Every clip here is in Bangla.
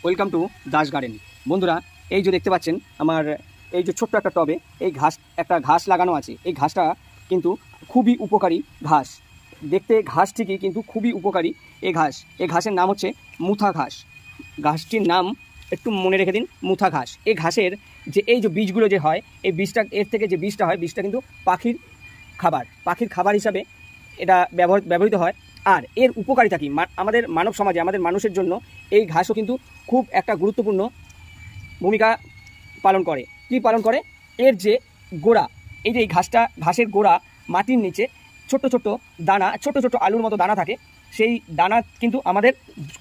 Welcome to Das garden. বন্ধুরা, এই যে দেখতে পাচ্ছেন আমার এই যে ছোট্ট একটা টবে এই ঘাস লাগানো আছে। এই ঘাসটা কিন্তু খুবই উপকারী ঘাস। দেখতে ঘাস ঠিকই, কিন্তু খুবই উপকারী এই ঘাসের নাম হচ্ছে মুথা ঘাস। ঘাসটির নাম একটু মনে রেখে দিন, মুথা ঘাস। এই ঘাসের যে এই যে বীজগুলো যে হয়, এই বীজটা এর থেকে যে বীজটা হয়, বীজটা কিন্তু পাখির খাবার হিসাবে এটা ব্যবহৃত হয়। আর এর উপকারিতা কি আমাদের মানব সমাজে, আমাদের মানুষের জন্য এই ঘাসও কিন্তু খুব একটা গুরুত্বপূর্ণ ভূমিকা পালন করে। কি পালন করে? এর যে গোড়া, এই যে এই ঘাসের গোড়া, মাটির নিচে ছোট্ট ছোট্ট দানা, ছোট্ট ছোট্ট আলুর মতো দানা থাকে। সেই দানা কিন্তু আমাদের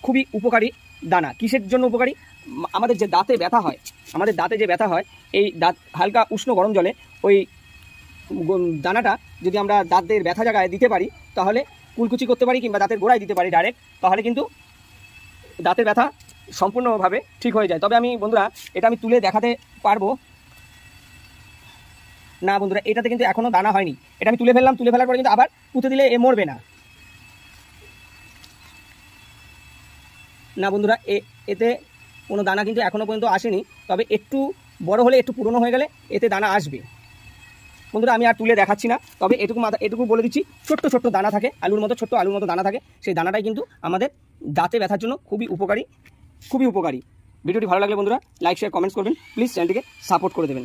খুবই উপকারী দানা। কিসের জন্য উপকারী? আমাদের যে দাঁতে ব্যথা হয়, এই দাঁত হালকা উষ্ণ গরম জলে ওই দানাটা যদি আমরা দাঁতের ব্যথা জায়গায় দিতে পারি, তাহলে কুলকুচি করতে পারি কিংবা দাঁতের গোড়ায় দিতে পারি ডাইরেক্ট, তাহলে কিন্তু দাঁতের ব্যথা সম্পূর্ণভাবে ঠিক হয়ে যায়। তবে আমি বন্ধুরা এটা আমি তুলে দেখাতে পারবো না। বন্ধুরা, এটাতে কিন্তু এখনও দানা হয়নি। এটা আমি তুলে ফেলার পরে কিন্তু আবার পুঁতে দিলে এ মরবে না। না বন্ধুরা, এতে কোনো দানা কিন্তু এখনও পর্যন্ত আসেনি। তবে একটু বড় হলে, একটু পুরনো হয়ে গেলে এতে দানা আসবে। বন্ধুরা, আমি আর তুলে দেখাচ্ছি না, তবে এটুকু বলে দিচ্ছি, ছোট্ট ছোট্ট দানা থাকে, আলুর মতো দানা থাকে। সেই দানাটাই কিন্তু আমাদের দাঁতে ব্যথার জন্য খুবই উপকারী। ভিডিওটি ভালো লাগলে বন্ধুরা লাইক, শেয়ার, কমেন্টস করবেন। প্লিজ চ্যানেলটিকে সাপোর্ট করে দেবেন।